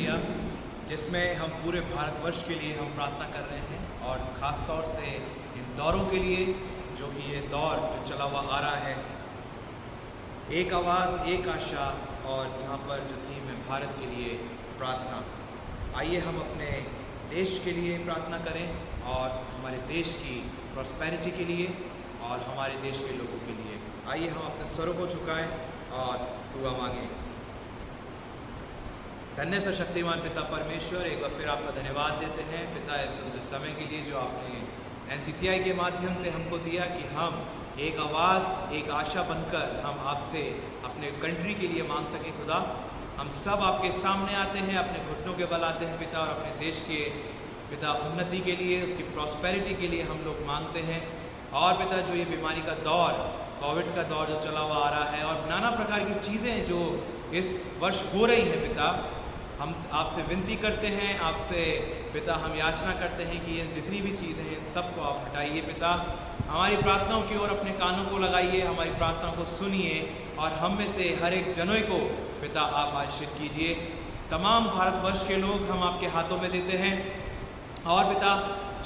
किया, जिसमें हम पूरे भारतवर्ष के लिए हम प्रार्थना कर रहे हैं और ख़ास तौर से इन दौरों के लिए, जो कि ये दौर जो चला हुआ आ रहा है, एक आवाज़ एक आशा, और यहाँ पर जो थीम है भारत के लिए प्रार्थना। आइए हम अपने देश के लिए प्रार्थना करें और हमारे देश की प्रॉस्पेरिटी के लिए और हमारे देश के लोगों के लिए। आइए हम अपने स्वरों को झुकाएं और दुआ मांगें। धन्य सर्वशक्तिमान पिता परमेश्वर, एक बार फिर आपका धन्यवाद देते हैं पिता इस समय के लिए जो आपने NCCI के माध्यम से हमको दिया कि हम एक आवाज़ एक आशा बनकर हम आपसे अपने कंट्री के लिए मांग सकें। खुदा, हम सब आपके सामने आते हैं, अपने घुटनों के बल आते हैं पिता, और अपने देश के पिता उन्नति के लिए, उसकी प्रॉस्पेरिटी के लिए हम लोग मांगते हैं। और पिता, जो ये बीमारी का दौर, कोविड का दौर जो चला हुआ आ रहा है, और नाना प्रकार की चीज़ें जो इस वर्ष हो रही हैं पिता, हम आपसे विनती करते हैं, आपसे पिता हम याचना करते हैं कि ये जितनी भी चीज़ें हैं सबको आप हटाइए पिता। हमारी प्रार्थनाओं की ओर अपने कानों को लगाइए, हमारी प्रार्थनाओं को सुनिए, और हम में से हर एक जनों को पिता आप आशीर्वाद कीजिए। तमाम भारतवर्ष के लोग हम आपके हाथों में देते हैं, और पिता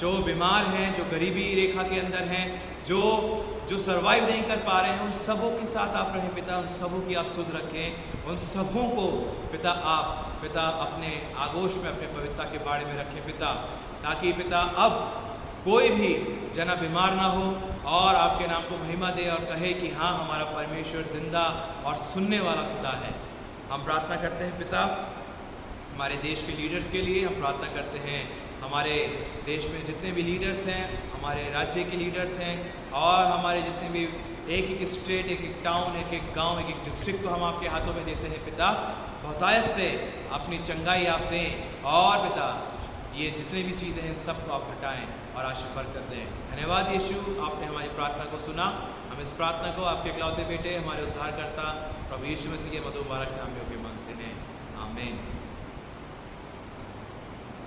जो बीमार हैं, जो गरीबी रेखा के अंदर हैं, जो सर्वाइव नहीं कर पा रहे हैं, उन सबों के साथ आप रहें पिता, उन सबों की आप सुध रखें, उन सबों को पिता आप पिता अपने आगोश में, अपने पवित्रता के बाड़े में रखें पिता, ताकि पिता अब कोई भी जना बीमार ना हो और आपके नाम को महिमा दे और कहे कि हाँ, हमारा परमेश्वर जिंदा और सुनने वाला खुदा है। हम प्रार्थना करते हैं पिता हमारे देश के लीडर्स के लिए, हम प्रार्थना करते हैं हमारे देश में जितने भी लीडर्स हैं, हमारे राज्य के लीडर्स हैं, और हमारे जितने भी एक एक स्टेट, एक एक टाउन, एक एक गांव, एक एक डिस्ट्रिक्ट को हम आपके हाथों में देते हैं पिता। बहुतायत से अपनी चंगाई आप दें, और पिता ये जितने भी चीज़ें हैं सबको आप हटाएं और आशीर्वाद कर दें। धन्यवाद यीशु, आपने हमारी प्रार्थना को सुना। हम इस प्रार्थना को आपके इकलौते बेटे, हमारे उद्धारकर्ता प्रभु यीशु मसीह के मधुर मुबारक नाम में मांगते हैं, आमीन।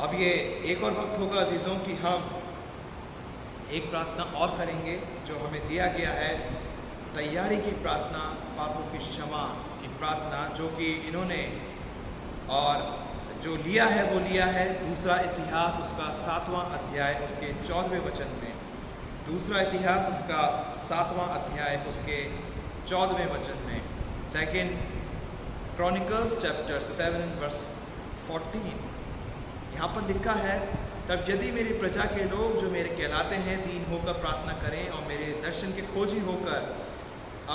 अब ये एक और वक्त होगा अजीज़ों कि हम एक प्रार्थना और करेंगे जो हमें दिया गया है, तैयारी की प्रार्थना, पापों की क्षमा की प्रार्थना, जो कि इन्होंने और जो लिया है वो लिया है दूसरा इतिहास उसका 7वां अध्याय उसके 14वें वचन में। दूसरा इतिहास उसका 7वां अध्याय उसके 14वें वचन में। 2 Chronicles chapter 7 verse 14 यहाँ पर लिखा है, तब यदि मेरी प्रजा के लोग जो मेरे कहलाते हैं दीन होकर प्रार्थना करें और मेरे दर्शन के खोजी होकर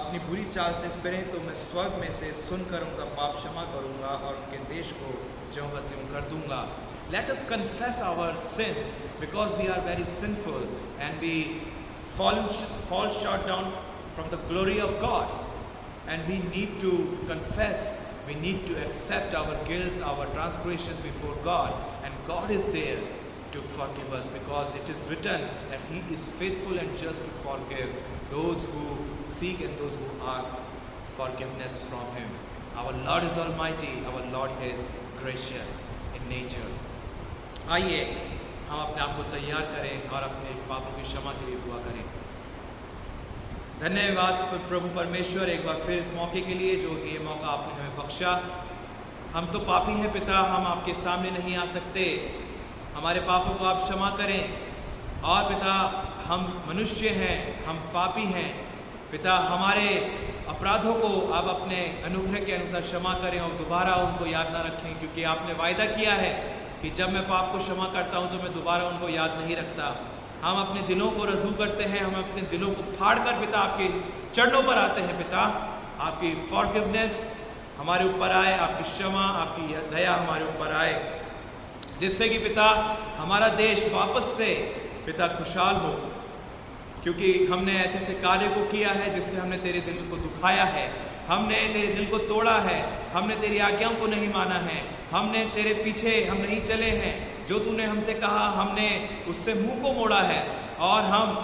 अपनी बुरी चाल से फिरें, तो मैं स्वर्ग में से सुनकर उनका पाप क्षमा करूंगा और उनके देश को ज्यों का त्यों कर दूंगा। Let us confess our sins because we are very sinful and we fall short down from the glory of God, and we need to confess, we need to accept our guilt, our transgressions before God, and God is there to forgive us, because it is written that He is faithful and just to forgive those who seek and those who ask forgiveness from Him. Our Lord is almighty, our Lord is gracious in nature. आइए हम अपने आप को तैयार करें और अपने पापों की क्षमा के लिए दुआ करें। धन्यवाद प्रभु परमेश्वर एक बार फिर इस मौके के लिए जो ये मौका आपने हमें बख्शा। हम तो पापी हैं पिता, हम आपके सामने नहीं आ सकते, हमारे पापों को आप क्षमा करें। और पिता हम मनुष्य हैं, हम पापी हैं पिता, हमारे अपराधों को आप अपने अनुग्रह के अनुसार क्षमा करें और दोबारा उनको याद ना रखें, क्योंकि आपने वायदा किया है कि जब मैं पाप को क्षमा करता हूं तो मैं दोबारा उनको याद नहीं रखता। हम अपने दिलों को रजू करते हैं, हम अपने दिलों को फाड़ कर पिता आपके चरणों पर आते हैं पिता, आपकी फॉरगिवनेस हमारे ऊपर आए, आपकी क्षमा, आपकी दया हमारे ऊपर आए, जिससे कि पिता हमारा देश वापस से पिता खुशहाल हो, क्योंकि हमने ऐसे ऐसे कार्य को किया है जिससे हमने तेरे दिल को दुखाया है, हमने तेरे दिल को तोड़ा है, हमने तेरी आज्ञाओं को नहीं माना है, हमने तेरे पीछे हम नहीं चले हैं, जो तूने हमसे कहा हमने उससे मुंह को मोड़ा है, और हम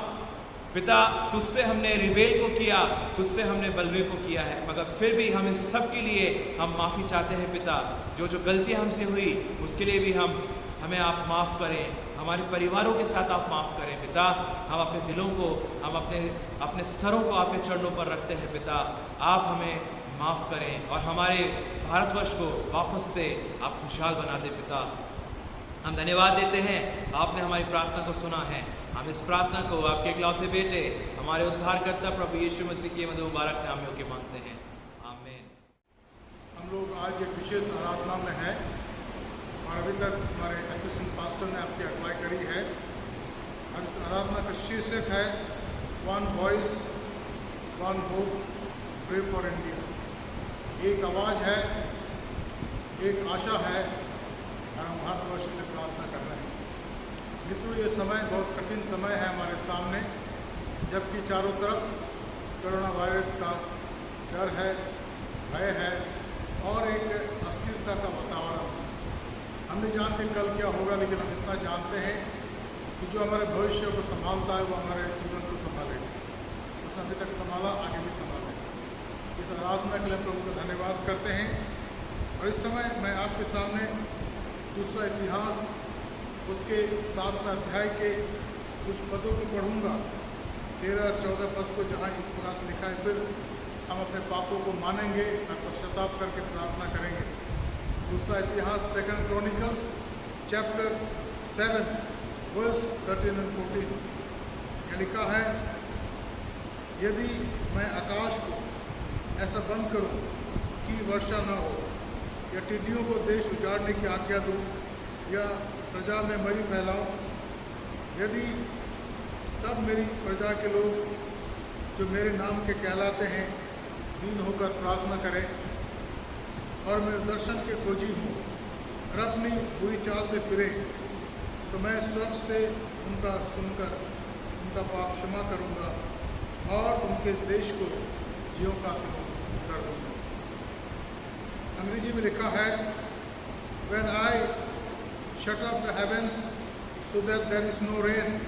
पिता तुझसे हमने रिबेल को किया, तुझसे हमने बलवे को किया है, मगर फिर भी हम इस सब के लिए हम माफ़ी चाहते हैं पिता। जो जो गलतियां हमसे हुई उसके लिए भी हमें आप माफ़ करें, हमारे परिवारों के साथ आप माफ़ करें पिता। हम अपने दिलों को, हम अपने सरों को आपके चरणों पर रखते हैं पिता, आप हमें माफ़ करें और हमारे भारतवर्ष को वापस से आप खुशहाल बना दे पिता। हम धन्यवाद देते हैं, आपने हमारी प्रार्थना को सुना है। हम इस प्रार्थना को आपके इकलौते बेटे हमारे उद्धारकर्ता प्रभु यीशु मसीह के मधुर मुबारक नाम में के मांगते हैं, आमीन। हम लोग आज एक विशेष आराधना में हैं और अभी तक हमारे असिस्टेंट पास्टर ने आपकी अगुवाई करी है और इस आराधना का शीर्षक है one voice one hope pray for India. एक आवाज़ है, एक आशा है और हम भारतवर्ष के लिए प्रार्थना कर रहे हैं। मित्रों, ये समय बहुत कठिन समय है हमारे सामने, जबकि चारों तरफ कोरोना वायरस का डर है, भय है और एक अस्थिरता का वातावरण। हम नहीं जानते कल क्या होगा, लेकिन हम इतना जानते हैं कि जो हमारे भविष्य को संभालता है वो हमारे जीवन को संभालेगा। उसने अभी तक संभाला, आगे भी संभालेगा। इस आराधना के लिए प्रभु को धन्यवाद करते हैं। और इस समय मैं आपके सामने दूसरा इतिहास उसके 7वें अध्याय के कुछ पदों को पढ़ूंगा, 13 और 14 पद को, जहाँ इस प्रकार से लिखा है, फिर हम अपने पापों को मानेंगे और पश्चाताप करके प्रार्थना करेंगे। दूसरा इतिहास 2 Chronicles चैप्टर 7 वर्स 13 और 14 यह लिखा है, यदि मैं आकाश को ऐसा बंद करूं कि वर्षा न हो, या टिड्डियों को देश उजाड़ने की आज्ञा दूं, या प्रजा में मरी फैलाऊं, यदि तब मेरी प्रजा के लोग जो मेरे नाम के कहलाते हैं दीन होकर प्रार्थना करें और मेरे दर्शन के खोजी हों और अपनी बुरी चाल से फिरे, तो मैं स्वर्ग से उनका सुनकर उनका पाप क्षमा करूंगा और उनके देश को ज्यों का त्यों कर दूंगा। अंग्रेजी में लिखा है, When I shut up the heavens so that there is no rain,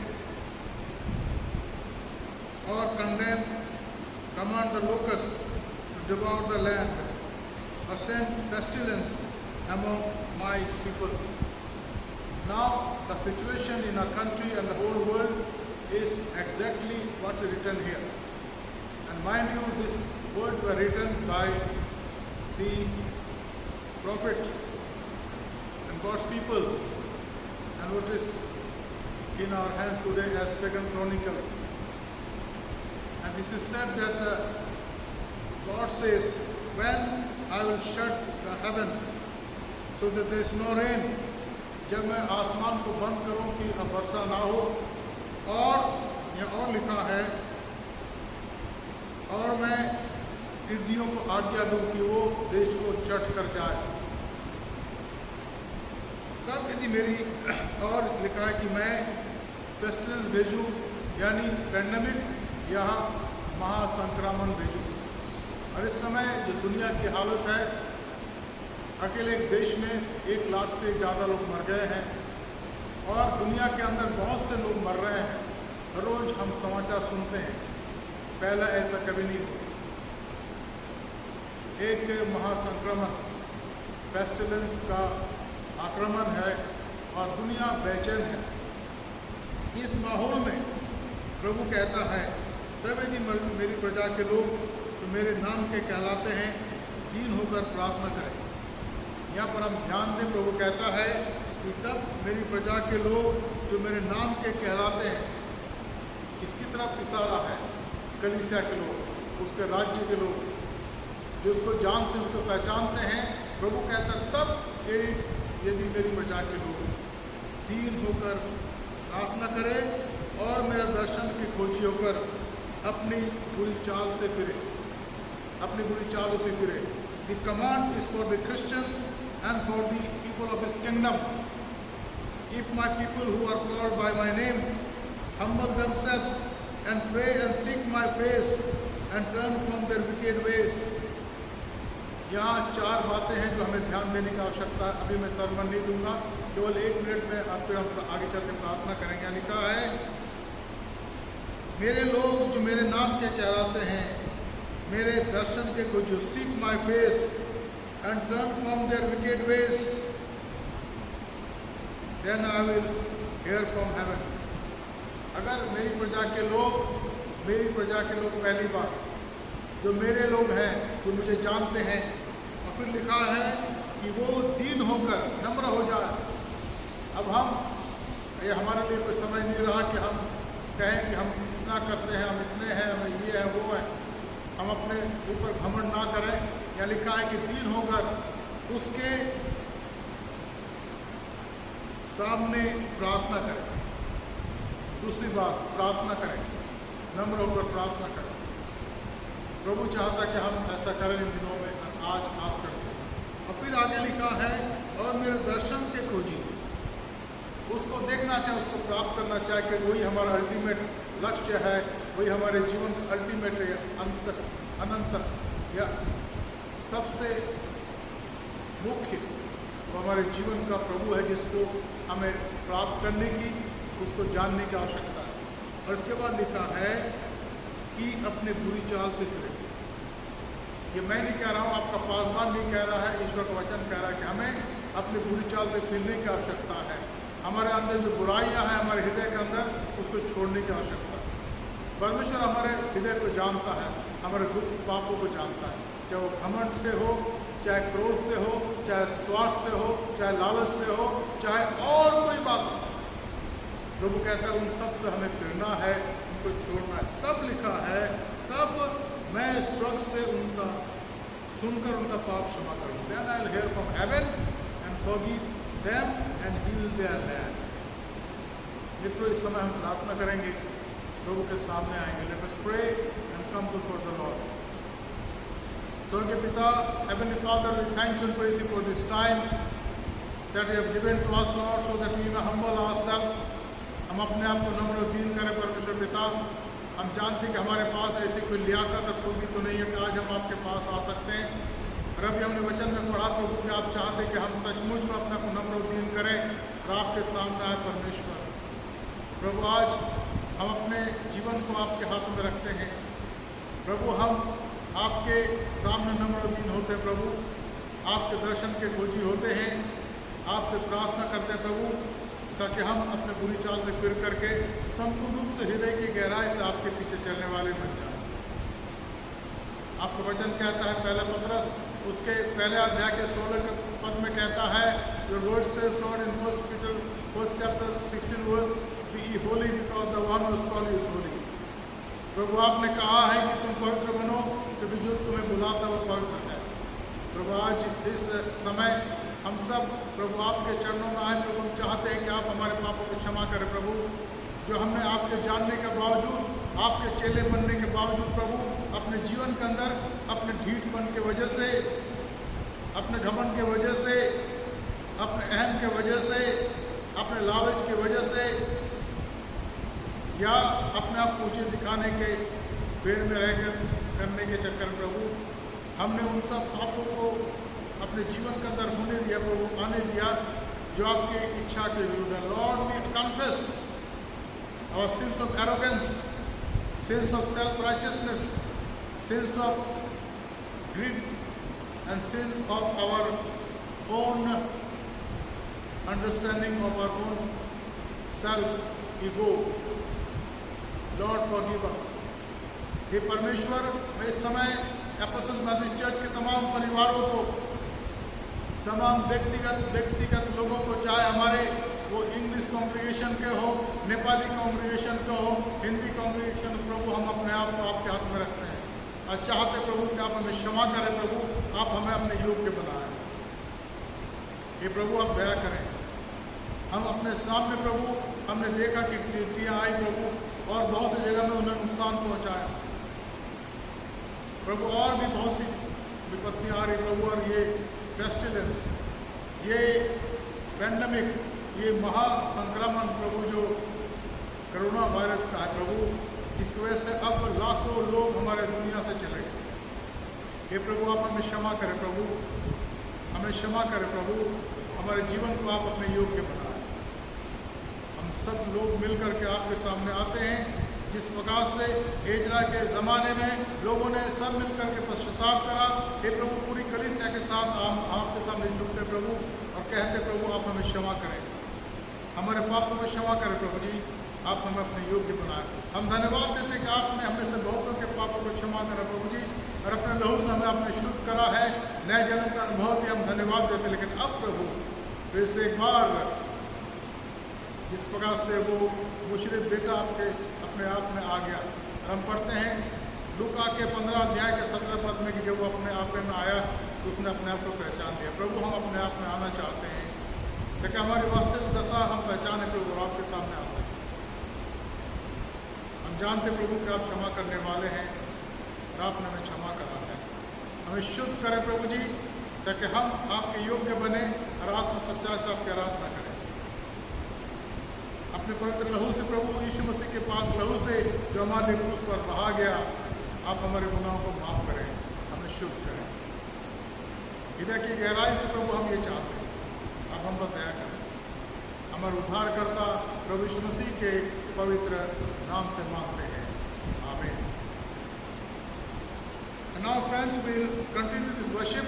or command the locust to devour the land, or send pestilence among my people. Now the situation in our country and the whole world is exactly what is written here. And mind you, these words were written by the prophet and God's people, and what is in our hands today as 2 Chronicles. And this is said that God says, when I will shut the heaven so that there is no rain, जब मैं आसमान को बंद करूं कि अब वर्षा ना हो, और यहाँ और लिखा है, और मैं टिड्डियों को आज्ञा दूं कि वो देश को चट कर जाए। तब यदि मेरी, और लिखा है कि मैं पेस्टिलेंस भेजूं, यानी पैंडेमिक या महासंक्रमण भेजूं। और इस समय जो दुनिया की हालत है, अकेले एक देश में 1 लाख से ज़्यादा लोग मर गए हैं और दुनिया के अंदर बहुत से लोग मर रहे हैं। हर रोज़ हम समाचार सुनते हैं, पहला ऐसा कभी नहीं हुआ। एक महासंक्रमण पेस्टिलेंस का आक्रमण है और दुनिया बेचैन है। इस माहौल में प्रभु कहता है, तब यदि मेरी प्रजा के लोग जो मेरे नाम के कहलाते हैं दीन होकर प्रार्थना करें। यहाँ पर हम ध्यान दें, प्रभु कहता है कि तब मेरी प्रजा के लोग जो मेरे नाम के कहलाते हैं, किसकी तरफ इशारा है? कलीसिया के लोग, उसके राज्य के लोग जो उसको जानते हैं, उसको पहचानते हैं। प्रभु कहता है तब यदि मेरी प्रजा के लोग दीन होकर प्रार्थना करें और मेरा दर्शन की खोजी होकर अपनी बुरी चाल से फिरे, अपनी बुरी चालों से फिरे। The command is for the Christians and for the people of His kingdom. If my people who are called by my name humble themselves and pray and seek my face and turn from their wicked ways. यहाँ 4 बातें हैं जो हमें ध्यान देने की आवश्यकता है। अभी मैं सरमन नहीं दूंगा, केवल 1 मिनट में, और फिर हम आगे चलकर प्रार्थना करेंगे। यहाँ लिखा है, मेरे लोग जो मेरे नाम के कहलाते हैं, मेरे दर्शन के खोजो, seek my face and turn from their wicked ways, then I will hear from heaven. अगर मेरी प्रजा के लोग पहली बार जो मेरे लोग हैं, जो मुझे जानते हैं। और फिर लिखा है कि वो दीन होकर नम्र हो जाए। अब ये हमारे लिए कोई समय नहीं रहा कि हम कहें कि हम इतना करते हैं, हम इतने हैं, हमें ये है वो है। हम अपने ऊपर घमंड ना करें। या लिखा है कि दीन होकर उसके सामने प्रार्थना करें। दूसरी बात, प्रार्थना करें, नम्र होकर प्रार्थना करें। प्रभु चाहता कि हम ऐसा करें इन दिनों में, आज खास करके। और फिर आगे लिखा है, और मेरे दर्शन के खोजी, उसको देखना चाहे, उसको प्राप्त करना चाहे, कि वही हमारा अल्टीमेट लक्ष्य है, वही हमारे जीवन का अल्टीमेट है, अनंत या सबसे मुख्य वो हमारे जीवन का प्रभु है, जिसको हमें प्राप्त करने की, उसको जानने की आवश्यकता है। और इसके बाद लिखा है कि अपने बुरी चाल से फिरे। ये मैं नहीं कह रहा हूँ, आपका पासवान नहीं कह रहा है, ईश्वर का वचन कह रहा है कि हमें अपनी बुरी चाल से फिरने की आवश्यकता है। हमारे अंदर जो बुराइयां हैं हमारे हृदय के अंदर, उसको छोड़ने की आवश्यकता है। परमेश्वर हमारे हृदय को जानता है, हमारे गुप्त पापों को जानता है, चाहे वो घमंड से हो, चाहे क्रोध से हो, चाहे स्वार्थ से हो, चाहे लालच से हो, चाहे और कोई बात हो। प्रभु कहता है उन सब से हमें फिरना है, उनको छोड़ना है। तब लिखा है, तब मैं स्वर्ग से उनका सुनकर उनका पाप क्षमा करूँ। Then I'll hear from heaven and forgive them and heal their land. मित्रों, इस समय हम प्रार्थना करेंगे, प्रभु के सामने आएंगे। Let us pray and come before the Lord. स्वर्गीय पिता, Heavenly Father, we thank you and praise you for this time that you have given to us, Lord, so that we may humble ourselves. हम अपने आप को नम्र और दीन करें परमेश्वर पिता। हम जानते हैं कि हमारे पास ऐसी कोई लियाकत और खूबी तो नहीं है कि आज हम आपके पास आ सकते हैं। और अभी हमने वचन में पढ़ा प्रभु कि आप चाहते कि हम सचमुच में अपने को नम्र और दीन करें और आपके सामने आए परमेश्वर। प्रभु, आज हम अपने जीवन को आपके हाथों में रखते हैं। प्रभु, हम आपके सामने नम्र और दीन होते हैं प्रभु, आपके दर्शन के खोजी होते हैं, आपसे प्रार्थना करते हैं प्रभु, ताकि हम अपने बुरी चाल से फिर करके संपूर्ण रूप से हृदय की गहराई से आपके पीछे चलने वाले बन जाए। आपका वचन कहता है, पहला पत्रस उसके पहले अध्याय के 16 के पद में कहता है, Your word says, Lord, in 1 Peter 1 chapter 16 verse, be ye holy because the one who is called you is holy. प्रभु, आपने कहा है कि तुम पवित्र बनो क्योंकि जो तुम्हें बुलाता है वो पवित्र है। प्रभु, आज इस समय हम सब प्रभु आपके चरणों में आए। प्रभु, हम चाहते हैं कि आप हमारे पापों को क्षमा करें प्रभु, जो हमने आपके जानने के बावजूद, आपके चेले बनने के बावजूद प्रभु, अपने जीवन के अंदर अपने ढीठपन के वजह से, अपने घमंड के वजह से, अपने अहम के वजह से, अपने लालच की वजह से, या अपने आप को ऊंचे दिखाने के भीड़ में रहकर करने के चक्कर प्रभु, हमने उन सब पापों को अपने जीवन के अंदर होने दिया प्रभु, आने दिया जो आपकी इच्छा के विरुद्ध है। Lord, we confess our sins of arrogance, sins of self righteousness, sins of greed and sin of our own understanding of our own self ego. Lord, forgive us. हे परमेश्वर, मैं इस समय एफेसस मैथोडिस्ट चर्च के तमाम परिवारों को, तमाम व्यक्तिगत लोगों को, चाहे हमारे वो इंग्लिश कॉन्ग्रीगेशन के हो, नेपाली कॉन्ग्रीगेशन के हो, हिंदी कॉन्ग्रीगेशन, प्रभु हम अपने आप को आपके हाथ में रखते हैं और चाहते प्रभु कि आप हमें क्षमा करें प्रभु, आप हमें अपने योग्य बनाएं। ये प्रभु आप दया करें। हम अपने सामने प्रभु हमने देखा कि टिड्डियाँ आई प्रभु, और बहुत सी जगह में उन्हें नुकसान पहुँचाया प्रभु, और भी बहुत सी विपत्तियाँ आ रही प्रभु, और ये पेस्टिलेंस, ये पैंडेमिक, ये महासंक्रमण प्रभु जो कोरोना वायरस का है प्रभु, जिसकी वजह से अब लाखों लोग हमारे दुनिया से चले गए। हे प्रभु, आप हमें क्षमा करें प्रभु, हमें क्षमा करें प्रभु, हमारे जीवन को आप अपने योग्य बनाएं। हम सब लोग मिलकर के आपके सामने आते हैं, जिस प्रकार से एजरा के ज़माने में लोगों ने सब मिलकर के पश्चाताप करा। हे प्रभु, पूरी कलीसिया के साथ हम आपके सामने झुकते प्रभु और कहते प्रभु आप हमें क्षमा करें, हमारे पापों को क्षमा करें प्रभु जी, आप हमें अपने योग्य बनाएं। हम धन्यवाद देते हैं कि आपने हमें से बहुतों के पापों को क्षमा करा प्रभु जी। और अपने लहू से हमें आपने शुद्ध करा है, नए जन्म का अनुभव दिया, हम धन्यवाद देते हैं। लेकिन अब प्रभु फिर से एक बार जिस प्रकार से वो मुशरिक बेटा आपके अपने आप में आ गया, और हम पढ़ते हैं लूका के 15 अध्याय के 17 पद में कि जब वो अपने आप में आया तो उसने अपने आप को पहचान लिया। प्रभु हम अपने आप में आना चाहते हैं ताकि हमारी वास्तविक दशा हम पहचाने प्रभु और आपके सामने आ सकें। हम जानते प्रभु कि आप क्षमा करने वाले हैं और आपने हमें क्षमा करा है। हमें शुद्ध करें प्रभु जी, ताकि हम आपके योग्य बने और आत्म सच्चाई से आपकी आराधना करें। अपने पवित्र लहू से प्रभु यीशु मसीह के पाक लहू से जो हमारे क्रूस पर बहा गया, आप हमारे गुनाहों को माफ करें, हमें शुद्ध करें। हृदय की गहराई से प्रभु हम ये चाहते हैं, आप हम पर दया करें। हमारे उद्धारकर्ता प्रभु यीशु मसीह के पवित्र नाम से मांगते हैं, आमीन। Now friends, we will continue this worship.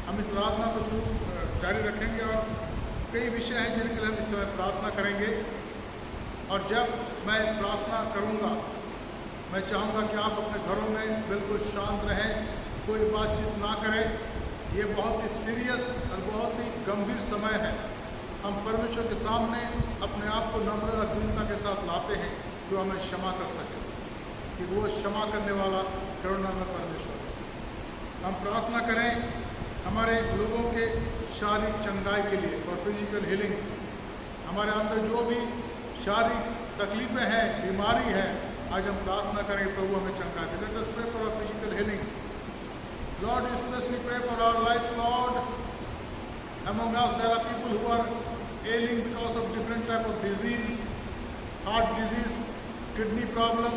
हम इस प्रार्थना को जारी रखेंगे और कई विषय हैं जिनके लिए हम इस समय प्रार्थना करेंगे। और जब मैं प्रार्थना करूंगा, मैं चाहूँगा कि आप अपने घरों में बिल्कुल शांत रहें, कोई बातचीत ना करें। ये बहुत ही सीरियस और बहुत ही गंभीर समय है। हम परमेश्वर के सामने अपने आप को नम्र और दीनता के साथ लाते हैं जो हमें क्षमा कर सके, कि वो क्षमा करने वाला करुणामय परमेश्वर है। हम प्रार्थना करें हमारे लोगों के शारीरिक चंगाई के लिए और फिजिकल हीलिंग। हमारे अंदर जो भी शारीरिक तकलीफें हैं, बीमारी है, आज हम प्रार्थना करें प्रभु हमें चंगा दे। Let us pray for our physical healing. Lord, specially pray for our life, Lord. Among us there are people who are ailing because of different type of disease, heart disease, kidney problem,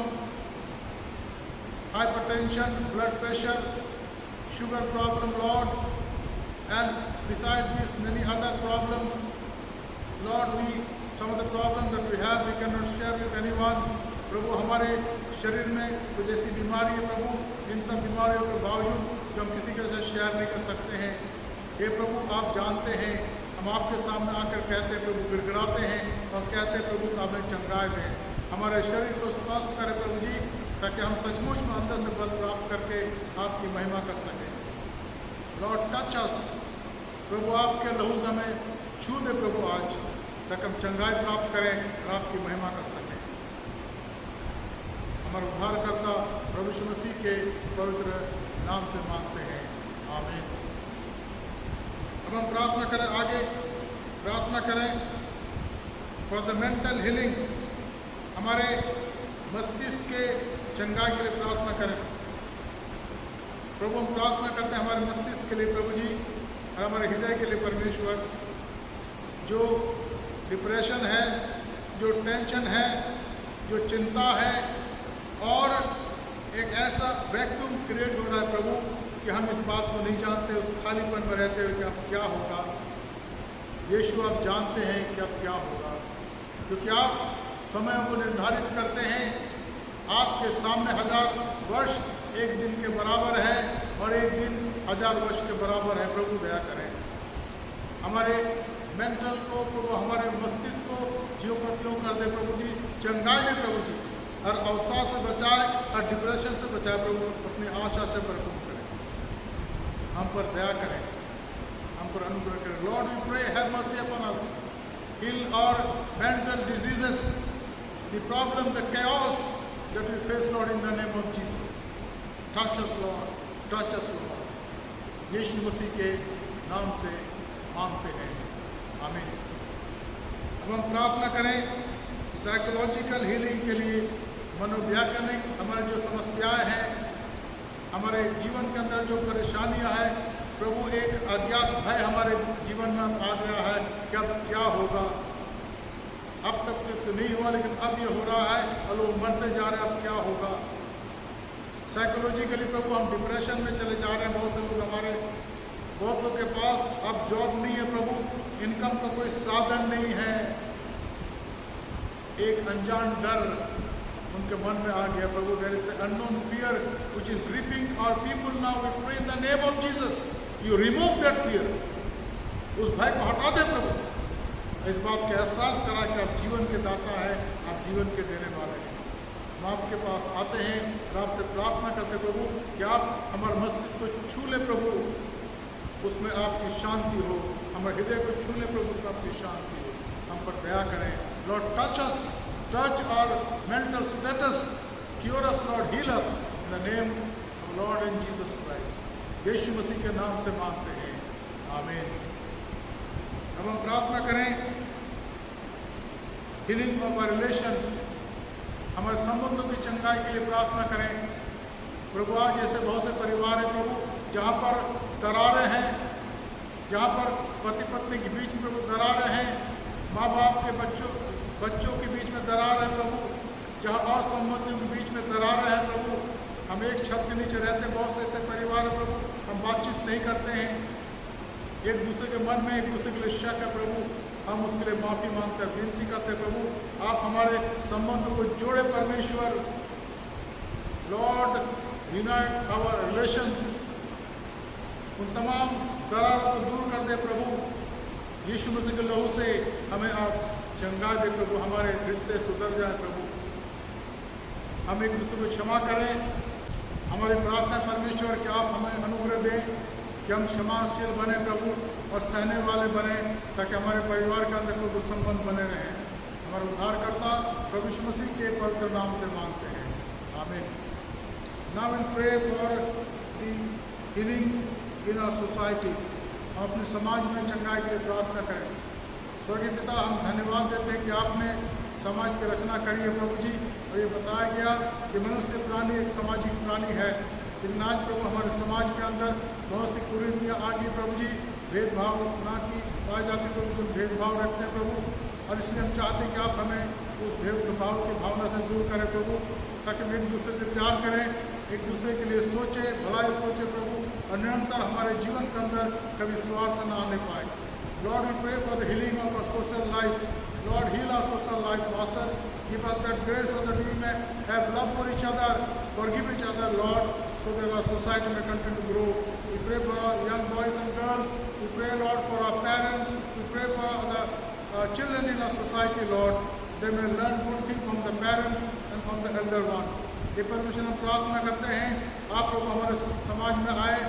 hypertension, blood pressure, sugar problem, Lord, and besides this many other problems. Lord, some of the problems that we have we cannot share with anyone. प्रभु हमारे शरीर में कुछ ऐसी बीमारी है प्रभु, इन सब बीमारियों के बावजूद जो हम किसी के साथ शेयर नहीं कर सकते हैं। हे प्रभु, आप जानते हैं, हम आपके सामने आकर कहते हैं प्रभु, गिड़गिड़ाते हैं और कहते हैं प्रभु का हमें चंगाए दें, हमारे शरीर को स्वस्थ करें प्रभु जी, ताकि हम सचमुच में अंदर से बल प्राप्त करके आपकी महिमा कर सकें। लॉर्ड, टच अस प्रभु, आपके लहू से हमें छू दे प्रभु आज, ताकि हम चंगाई प्राप्त करें और आपकी महिमा कर सकें। हमारे उद्धारकर्ता प्रभु यीशु मसीह के पवित्र नाम से मांगते हैं, आमीन। अब हम प्रार्थना करें, आगे प्रार्थना करें फॉर द मेंटल हीलिंग। हमारे मस्तिष्क के चंगाई के लिए प्रार्थना करें प्रभु। हम प्रार्थना करते हैं हमारे मस्तिष्क के लिए प्रभु जी, और हमारे हृदय के लिए परमेश्वर। जो डिप्रेशन है, जो टेंशन है, जो चिंता है, और एक ऐसा वैक्यूम क्रिएट हो रहा है प्रभु कि हम इस बात को नहीं जानते, उस खालीपन में रहते हुए कि अब क्या होगा। यीशु, आप जानते हैं कि अब क्या होगा, क्योंकि आप समयों को निर्धारित करते हैं। आपके सामने 1000 वर्ष एक दिन के बराबर है और एक दिन 1000 वर्ष के बराबर है। प्रभु दया करें हमारे मेंटल को प्रभु, हमारे मस्तिष्क को जीवपतियों कर दे प्रभु जी, चंगाई दे प्रभु जी, और अवसाद से बचाए और डिप्रेशन से बचाए प्रभु, अपनी आशा से भरपूर करें, हम पर दया करें, हम पर अनुग्रह करें। Lord, we pray, have mercy upon us, heal our mental diseases, the problem, the chaos that we face, Lord, in the name of Jesus. Touch us, Lord, touch us, Lord। यीशु मसीह के नाम से मांगते हैं, आमीन। अब हम प्रार्थना करें साइकोलॉजिकल हीलिंग के लिए। मनोवैज्ञानिक हमारी जो समस्याएं हैं, हमारे जीवन के अंदर जो परेशानियां हैं प्रभु, एक अज्ञात भय हमारे जीवन में आ गया है कि अब क्या होगा। अब तक तो नहीं हुआ, लेकिन अब ये हो रहा है और लोग मरते जा रहे हैं, अब क्या होगा। साइकोलॉजिकली प्रभु हम डिप्रेशन में चले जा रहे हैं। बहुत से लोग हमारे, बहुत लोग के पास अब जॉब नहीं है प्रभु, इनकम का कोई साधन नहीं है। एक अनजान डर उनके मन में आ गया प्रभु। There is unknown fear which is gripping our people now. We pray in the name of Jesus, you remove that fear. उस भय को हटा दे प्रभु। इस बात का एहसास करा कि आप जीवन के दाता हैं, आप जीवन के देने वाले हैं। हम आपके पास आते हैं और आपसे प्रार्थना करते प्रभु कि आप हमारे मस्तिष्क को छू ले प्रभु, उसमें आपकी शांति हो। हमारे हृदय को छू ले प्रभु, उसमें आपकी शांति हो। हम पर दया करें Lord, touch us, touch our mental status, cure us Lord, heal us in the name of Lord and Jesus Christ. यीशु मसीह के नाम से मांगते हैं, आमीन। अब हम प्रार्थना करें हीलिंग ऑफ आवर रिलेशन, हमारे संबंधों की चंगाई के लिए प्रार्थना करें प्रभु। आज ऐसे बहुत से परिवार हैं प्रभु जहाँ पर दरारें हैं, जहाँ पर पति पत्नी के बीच में प्रभु दरारें हैं, माँ बाप के बच्चों के बीच में दरार है प्रभु, जहाँ और संबंधियों के बीच में दरारें हैं प्रभु। हम एक छत के नीचे रहते हैं, बहुत से ऐसे परिवार है प्रभु, हम बातचीत नहीं करते हैं, एक दूसरे के मन में एक दूसरे के लिए शक है प्रभु। हम उसके लिए माफ़ी मांगते हैं, विनती करते हैं प्रभु, आप हमारे संबंधों को जोड़े परमेश्वर। लॉर्ड, यूनाइट आवर रिलेशंस, उन तमाम दरारों को दूर कर दे प्रभु। यीशु मसीह के लहू से हमें आप चंगा दे प्रभु, हमारे रिश्ते सुधर जाए प्रभु। हम एक दूसरे को क्षमा करें। हमारी प्रार्थना परमेश्वर कि आप हमें अनुग्रह दें कि हम क्षमाशील बने प्रभु और सहने वाले बने, ताकि हमारे परिवार के अंदर प्रभु संबंध बने रहें। हमारे उद्धारकर्ता प्रभु यीशु मसीह के पवित्र नाम से मांगते हैं, आमीन। Now will pray for the healing in our society. हम अपने समाज में चंगाई के लिए प्रार्थना करें। स्वर्गीय पिता, हम धन्यवाद देते हैं कि आपने समाज की रचना करी है प्रभु जी, और ये बताया गया कि मनुष्य प्राणी एक सामाजिक प्राणी है। लेकिन आज प्रभु हमारे समाज के अंदर बहुत सी कुरीतियाँ आ गई प्रभु जी, भेदभाव ना की पाए जाते प्रभु, जो भेदभाव रखते हैं प्रभु, और इसलिए हम चाहते हैं कि आप हमें उस भेदभाव की भावना से दूर करें प्रभु, ताकि हम एक दूसरे से प्यार करें, एक दूसरे के लिए सोचे, भलाई सोचे प्रभु, और निरंतर हमारे जीवन के अंदर कभी स्वार्थ न आने पाए। Lord, we pray for the healing of our social life. Lord, heal our social life, Master. Give us that grace so that we may have love for each other, forgive each other, Lord, so that our society may continue to grow. We pray for our young boys and girls. We pray, Lord, for our parents. We pray for the children in our society, Lord. They may learn good things from the parents and from the elder one. ये परमेश्वर हम प्रार्थना करते हैं, आप लोग हमारे समाज में आए,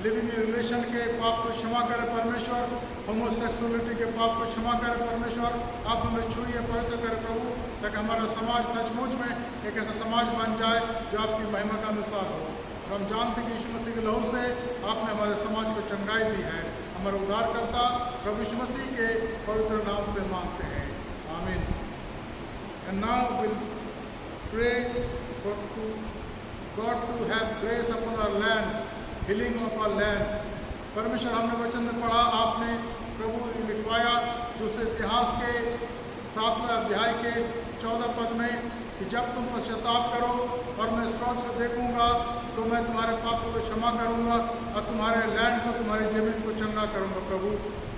लिविंग इन रिलेशन के पाप को क्षमा करें परमेश्वर, होमोसेक्सुअलिटी के पाप को क्षमा करें परमेश्वर, आप हमें छुइए, पवित्र करें प्रभु, ताकि हमारा समाज सचमुच में एक ऐसा समाज बन जाए जो आपकी महिमा का अनुसार हो। हम जानते हैं कि यीशु मसीह के लहू से आपने हमारे समाज को चंगाई दी है। हमारे उद्धारकर्ता प्रभु यीशु मसीह के पवित्र नाम से मांगते हैं, आमीन। And now will pray for God to have grace upon our land, healing of our land. परमेश्वर, हमने वचन में पढ़ा, आपने प्रभु लिखवाया दूसरे इतिहास के 7वें अध्याय के 14 पद में कि जब तुम पश्चाताप करो और मैं स्वर्ग से देखूंगा तो मैं तुम्हारे पापों को क्षमा करूंगा और तुम्हारे लैंड को, तुम्हारी जमीन को चंगा करूंगा प्रभु।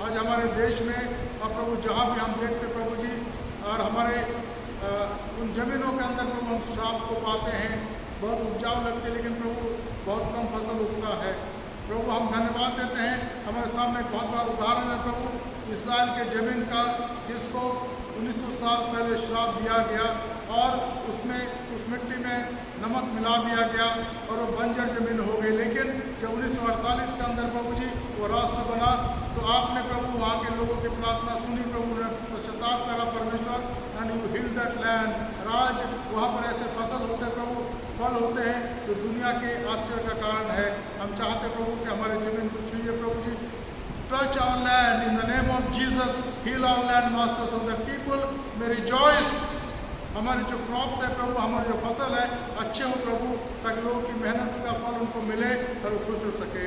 आज हमारे देश में और प्रभु जहाँ भी हम देखते प्रभु जी, और हमारे उन जमीनों के अंदर प्रभु हम श्राप को पाते हैं, बहुत उपजाऊ लगती है लेकिन प्रभु बहुत कम फसल उगता है। प्रभु हम धन्यवाद देते हैं, हमारे सामने एक बहुत बड़ा उदाहरण है प्रभु इस्राएल के ज़मीन का, जिसको 1900 साल पहले श्राप दिया गया और उसमें उस मिट्टी में नमक मिला दिया गया और वो बंजर ज़मीन हो गई। लेकिन जब 1948 के अंदर प्रभु जी वो राष्ट्र बना तो आपने प्रभु वहाँ के लोगों की प्रार्थना सुनी, प्रभु ने पश्चाताप करा परमेश्वर, and you heal that land. आज वहाँ पर ऐसे फसल होते हैं प्रभु, फल होते हैं जो दुनिया के आश्चर्य का कारण है। हम चाहते प्रभु कि हमारे ज़मीन को छुइए प्रभु जी, touch our land in the name of Jesus, heal our land master, so that people may rejoice. हमारे जो क्रॉप्स है प्रभु, हमारी जो फसल है अच्छे हो प्रभु, ताकि लोगों की मेहनत का फल उनको मिले और वो खुश हो सके।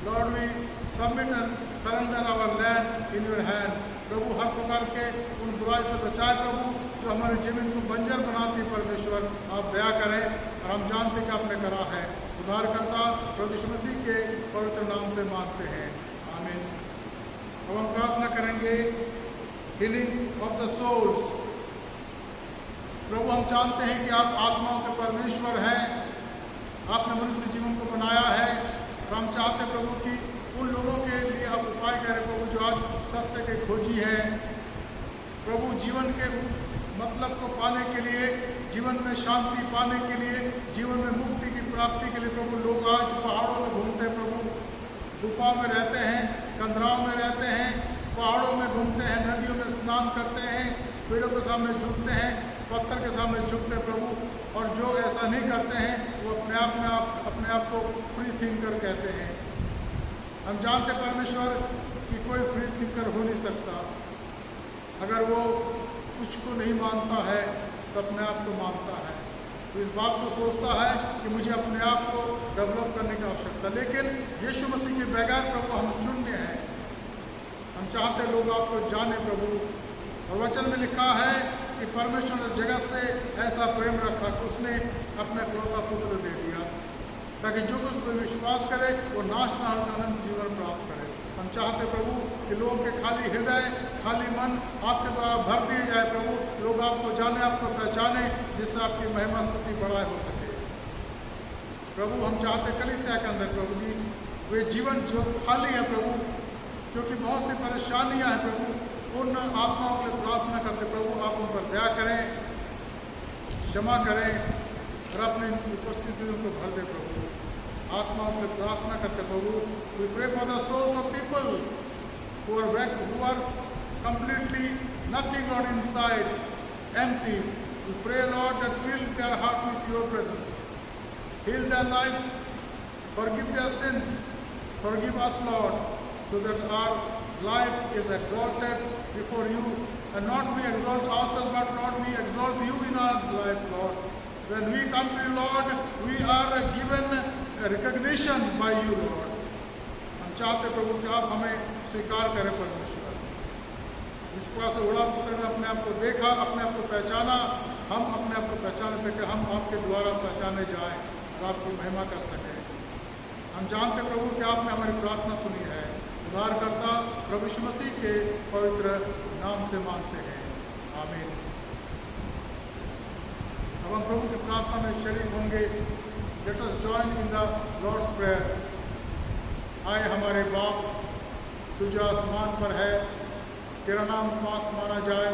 Lord, we submit and surrender our land in your hand. प्रभु हर प्रकार के उन बुराई से बचाए प्रभु जो हमारी ज़मीन को बंजर बनाती है परमेश्वर, आप दया करें, और हम जानते कि आपने करा है। उद्धारकर्ता प्रभु यीशु मसीह के पवित्र नाम से मांगते हैं, आमीन। अब हम प्रार्थना करेंगे हीलिंग ऑफ द सोल्स। प्रभु हम जानते हैं कि आप आत्माओं के परमेश्वर हैं, आपने मनुष्य जीवन को बनाया है, और हम चाहते प्रभु कि उन लोगों के लिए आप उपाय करें प्रभु जो आज सत्य के खोजी हैं, प्रभु जीवन के मतलब को पाने के लिए, जीवन में शांति पाने के लिए, जीवन में मुक्ति की प्राप्ति के लिए प्रभु लोग आज पहाड़ों में घूमते हैं प्रभु, गुफा में रहते हैं, कंदराओं में रहते हैं, पहाड़ों में घूमते हैं, नदियों में स्नान करते हैं, पेड़ों के सामने झुकते हैं, पत्थर के सामने झुकते हैं प्रभु। और जो ऐसा नहीं करते हैं वो अपने आप को फ्री थिंकर कहते हैं। हम जानते परमेश्वर कि कोई फ्री थिंकर हो नहीं सकता। अगर वो कुछ को नहीं मानता है तो अपने आप को मानता है, इस बात को सोचता है कि मुझे अपने आप को डेवलप करने की आवश्यकता। लेकिन यीशु मसीह के बगैर प्रभु हम शून्य हैं। हम चाहते लोग आपको जाने प्रभु। और वचन में लिखा है कि परमेश्वर ने जगत से ऐसा प्रेम रखा कि उसने अपना इकलौता पुत्र दे दिया, ताकि जो कुछ कोई विश्वास करे वो नाश न हो, अनंत जीवन प्राप्त करे। हम चाहते प्रभु कि लोगों के खाली हृदय, खाली मन आपके द्वारा भर दिए जाए प्रभु। लोग आपको जाने, आपको पहचाने, जिससे आपकी महिमा स्तुति बढ़ाई हो सके प्रभु। हम चाहते कलीसिया के अंदर प्रभु जी वे जीवन जो खाली है प्रभु, क्योंकि बहुत सी परेशानियां हैं प्रभु, उन आत्माओं के लिए प्रार्थना करते प्रभु आप उन पर दया करें, क्षमा करें और अपनी उपस्थिति से उनको भर दे प्रभु। आत्माओं के लिए प्रार्थना करते प्रभु। We pray for the souls of people who are completely nothing on inside, empty. We pray Lord that fill their heart with your presence, heal their lives, forgive their sins, forgive us Lord, so that our life is exalted before you, and not we exalt ourselves, but Lord we exalt you in our life Lord. When we come to you Lord, we are given a recognition by you Lord. हम चाहते प्रभु कि आप हमें स्वीकार करें परमेश्वर। जिस प्रकार से उड़ा पुत्र ने अपने आप को देखा, अपने आप को पहचाना, हम अपने आप को पहचाने ताकि हम आपके द्वारा पहचाने जाएं और आपकी महिमा कर सकें। हम जानते प्रभु कि आपने हमारी प्रार्थना सुनी है। उद्धारकर्ता प्रभु यीशु मसीह के पवित्र नाम से मांगते हैं, आमीन। अब हम प्रभु की प्रार्थना में शरीक होंगे। Let us join in the Lord's prayer. आए हमारे बाप, तू जो आसमान पर है, तेरा नाम पाक माना जाए,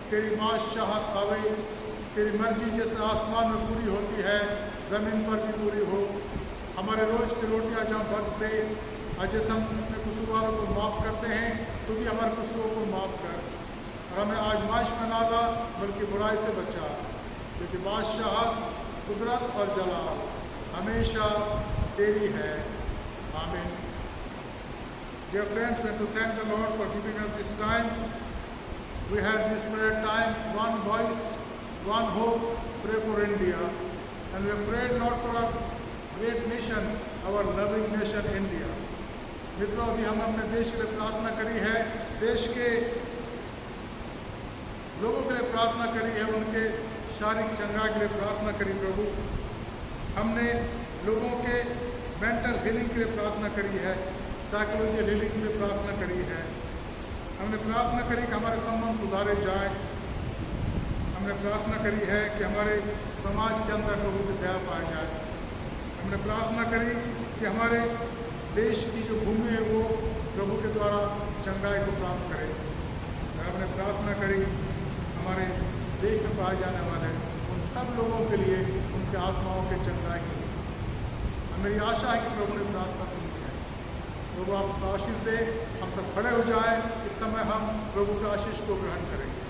तेरी बादशाहत आवे, तेरी मर्जी जैसे आसमान में पूरी होती है ज़मीन पर भी पूरी हो। हमारे रोज़ की रोटियां जहाँ बख्श दे, और जैसे हम अपने कसूरवारों को माफ़ करते हैं तो भी हमारे कसूरों को माफ़ कर, और हमें आजमाइश में ना ला बल्कि बुराई से बचा, क्योंकि बादशाहत, कुदरत और जलाल हमेशा तेरी है, आमीन। Dear friends, we have to thank the Lord for giving us this time. We had this prayer time, one voice, one hope, pray for India. And we have prayed Lord for our great nation, our loving nation India. मित्रों, अभी हम अपने देश के लिए प्रार्थना करी है, देश के लोगों के लिए प्रार्थना करी है, उनके शारीरिक चंगाई के लिए प्रार्थना करी प्रभु। हमने लोगों के मेंटल हीलिंग के लिए प्रार्थना करी है, साइकोलॉजिकल हीलिंग के लिए प्रार्थना करी है। हमने प्रार्थना करी कि हमारे संबंध सुधारे जाए। हमने प्रार्थना करी है कि हमारे समाज के अंदर प्रभु की दया पाई जाए। हमने प्रार्थना करी कि हमारे देश की जो भूमि है वो प्रभु के द्वारा चंगाई को प्राप्त करे। और हमने प्रार्थना करी हमारे देश में पाए जाने वाले उन सब लोगों के लिए, उनके आत्माओं के चंगाई के लिए। मेरी आशा है कि प्रभु ने प्रार्थना सुनी है। प्रभु आप उसका आशीष दे। हम सब खड़े हो जाएं। इस समय हम प्रभु के आशीष को ग्रहण करेंगे।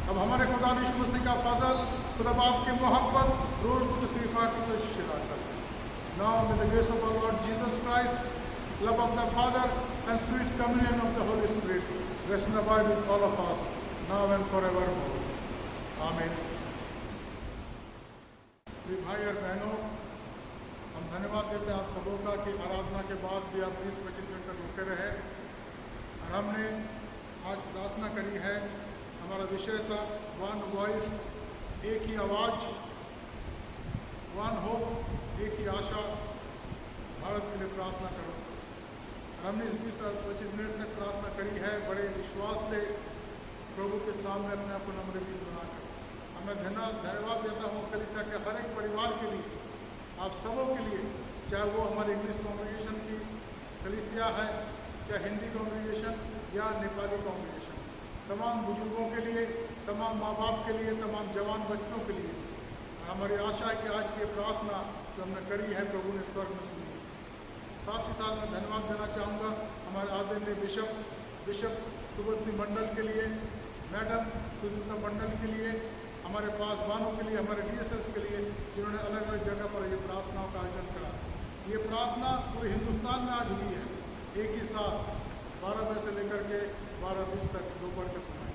अब हमारे खुदा यीशु मसीह का फजल, खुदा बाप की मोहब्बत, रूह कुदस की रिफ़ाक़त और शराकत, now may the grace of our Lord Jesus Christ, love of the Father and sweet communion of the Holy Spirit rest and abide with all of us now and forevermore. Amen. प्रिय भाई और बहनों, हम धन्यवाद देते हैं आप सबों का कि आराधना के बाद भी आप 20-25 मिनट तक रुके रहे। और हमने आज प्रार्थना करी है। हमारा विषय था वन वॉइस, एक ही आवाज़, वन होप, एक ही आशा, भारत के लिए प्रार्थना करो। और हमने इस 20-25 मिनट तक प्रार्थना करी है बड़े विश्वास से प्रभु के सामने अपने आप को नम्र दिल बनाकर। मैं धन्यवाद देता हूँ कलीसिया के हर एक परिवार के लिए, आप सबों के लिए, चाहे वो हमारे इंग्लिश कॉन्ग्रीगेशन की कलीसिया है, चाहे हिंदी कॉन्ग्रीगेशन या नेपाली कॉन्ग्रीगेशन। तमाम बुजुर्गों के लिए, तमाम माँ बाप के लिए, तमाम जवान बच्चों के लिए। हमारी आशा है कि आज की प्रार्थना जो हमने करी है प्रभु ने स्वर्ग में सुनी। साथ ही साथ मैं धन्यवाद देना चाहूँगा हमारे आदरणीय बिशप सुबोध सिंह मंडल के लिए, मैडम सुजीता मंडल के लिए, हमारे पासवानों के लिए, हमारे DSS के लिए, जिन्होंने अलग अलग जगह पर ये प्रार्थनाओं का आयोजन करा। ये प्रार्थना पूरे हिंदुस्तान में आज हुई है, एक ही साथ 12 बजे से लेकर के 12:20 तक दोपहर के समय।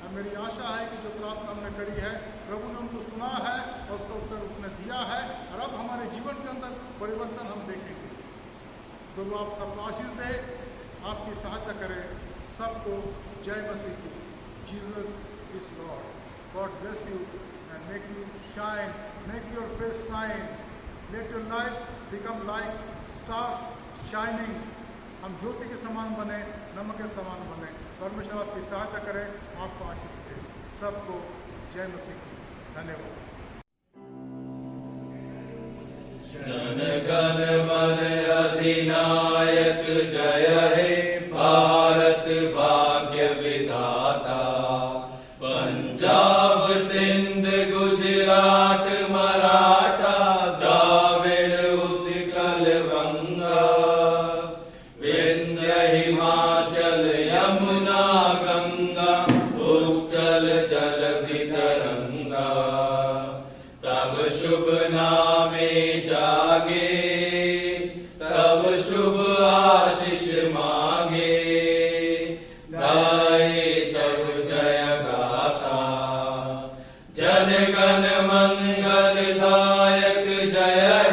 और मेरी आशा है कि जो प्रार्थना हमने करी है प्रभु ने उनको सुना है और उसका उत्तर उसने दिया है, और अब हमारे जीवन के अंदर परिवर्तन हम देखेंगे। प्रभु आप सबको आशीष दे, आपकी सहायता करे। सबको जय मसीह की। Jesus is Lord. God bless you and make you shine, make your face shine. Let your life become like stars shining. हम ज्योति के समान बने, नमक के समान बने। परमेश्वर आपकी सहायता करे, आपको आशीष दे। सबको जय मसीह की। धन्यवाद। जन गण मन अधिनायक जय हे भारत भाग्य विधाता। पंजाब सिंध गुजरात मराठा द्राविड़ उत्कल बंगा। विंध्य हिमाचल यमुना गंगा उच्चल जलधि तरंगा। तब शुभ नामे जागे, तब शुभ आशीष मांगे। गाए तब जय गाथा, जन गण मंगल दायक जय